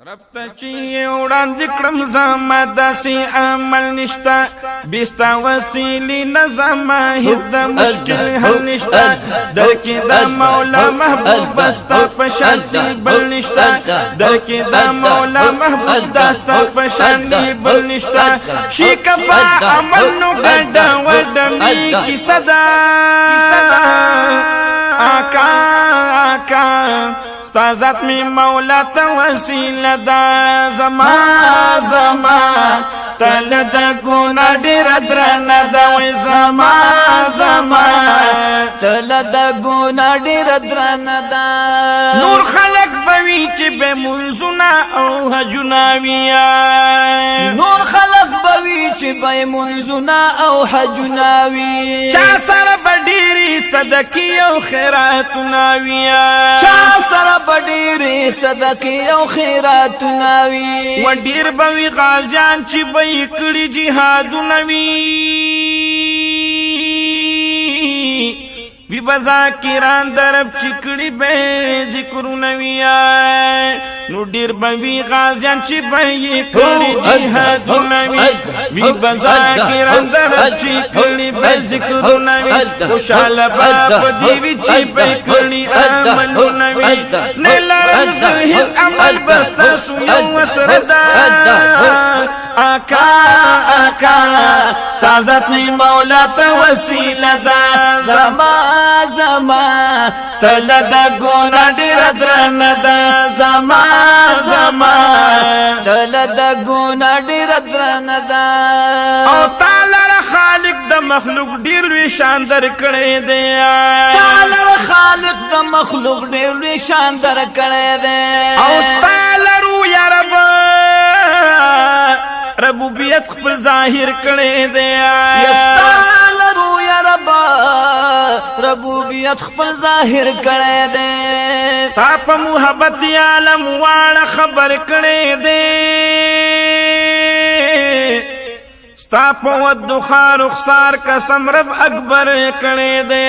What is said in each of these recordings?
رب ته چې وړاندې کړم زما داسې عمل نشته بستا وسیلې نه زما هېڅ د مشکل حل نشته درکې د مولا محبوب ستا په شان دي بل نشته درکې د مولا محبوب دا ستا په شان دي بل نشته شي که په عمل نو ګډه وډمې کیسه ده آقا آقا ستا ذات می مولا تا وسیله دا زما زما تل د ګنا ډیر درنه دا وې زما زما تل د ګنا ډیر درنه دا نور خلق بوي چې به منزنا او حجنا ویا نور خلق بوي چې به منزنا او حجنا وی چا سره ډيري صدقې او خیرات ناویا چا سره ډيري صدقې او خیرات ناوي و ډیر بوي غازیان چې به کړي جهاد نوي وی بذاکران درب چکړي به ذکر نویا نو ډیر بوي غازیان چې به کړي جهاد نوي وی بذاکران درب چکړي به ذکر نوي خوشاله باب دی وی چې به کړي عمل نوي نه لرم هیڅ عمل بستا سو یو وسردا آقا آقا ستا ذات می مولا ته وسیله دا زما زما تل د ګنا ډیر درنه دا زما زما تل د ګنا ډیر درنه دا او تعالی خالق د مخلوق ډیر وی شان در کړی دی تعالی خالق د مخلوق ډیر وی شان در کړی دی او تعالی رو یا رب ربوبیت خپل ظاهر کړی دی تعالی رو یا رب ربوبیت خپل ظاهر کړی دی تا په محبت عالم واړه خبر کړی دی ستا په ودخا رخسار قسم رب اکبر کړی دی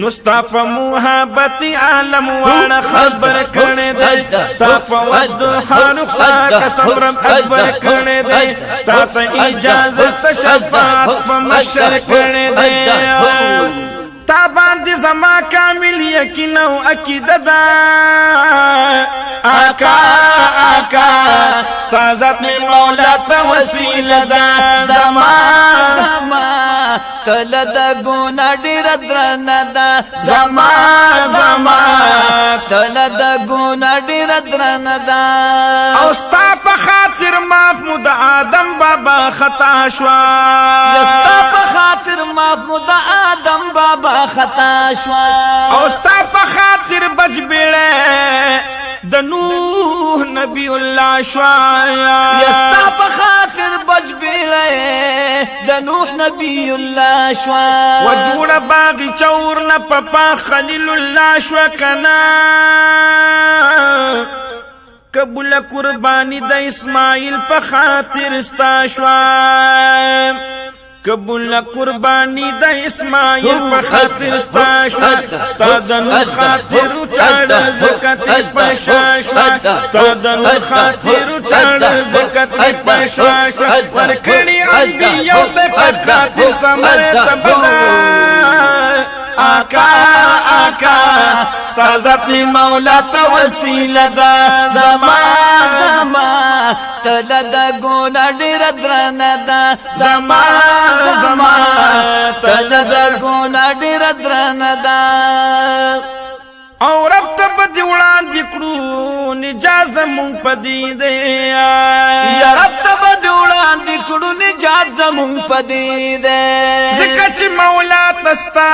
نو ستا په محبت عالم واړه خبر کړی دی ستا په ودخا رخسار قسم رب اکبر کړی دی تا ته اجازه شفاعت په محشر کړی دی تا باندې زما کامل یقین او عقیده ده آقا آقا ستا ذات می مولا ته وسیله ده زما زما تل د ګنا ډیر درنه ده زما زما تل د ګنا ډیر درنه ده او ستا په خاطر محمود آدم بابا خطا شوا ستا په خاطر محمود آدم بابا خطا شوا او ستا په خاطر بچ بیړه د نوح نبی الله شوا ستا په خاطر بچ بیړه د نوح نبی الله شوا و جوړه باغ چور نه پپا خلیل الله شوا کنا قبول قربانی د اسماعیل په خاطر استا شوا قبول قربانی د اسماعیل په خاطر استا شوا ستا د نور خاطر چاړه زکات په شوا ستا د نور خاطر چاړه زکات په شوا ورکړي انبیاء ته په خاطر سمره بنا آقا آقا ستا ذات می مولا ته وسیله ده زما زما تل د ګنا ډیر درنه ده زما زما تل د ګنا ډیر درنه ده او رب ته بدی وړاندې کړو نجاز مونږ پدې دی یا رب ته بدی وړاندې کړو نجاز مونږ پدې دی ځکه چې مولا تستا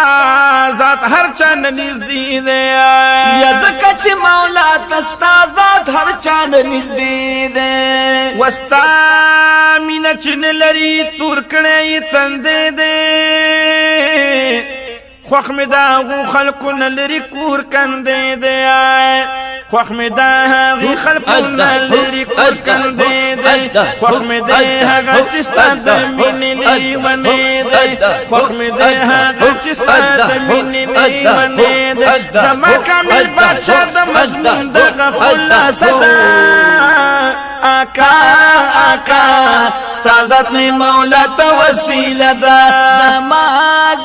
ذات هر چا نږدې دی یا ځکه چې مولا تستا ذات هر چا نږدې دی وستا مینا چې لري تور کړی تندې دی خوخ می دا غو خلقو نلری کور کنده دی خوخ می دا غی خلقو نلری کور کنده دی خوخ می دا غا چستا دمینی لیوانی دی خوخ می دا غا چستا دمینی لیوانی دی زما کامل بادشاہ دا مضمون دا خلاصه دا آقا آقا ستازت می مولا تا وسیله دا زما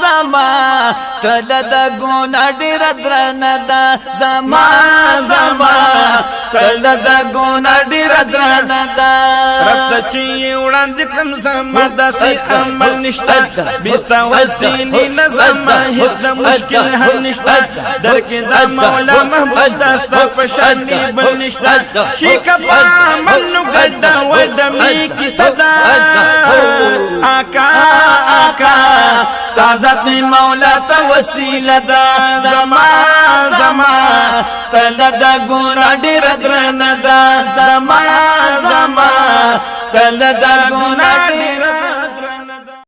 زما تل دا گونا ډیر درنه دا زما زما تل دا گونا ډیر درنه دا رب چی وړاندې کړم زما داسې عمل نشته بستا وسیلې نظم هیڅ د مشکل حل نشته درکې دا مولا محبوب داستا پشانی بل نشته شي کبا منو ګډه ودمې کی صدا آقا آقا ستازت می مولا تا وسیله دا زما زما تل دا ګونا ډیر درنه دا زما زما تل دا ګونا ډیر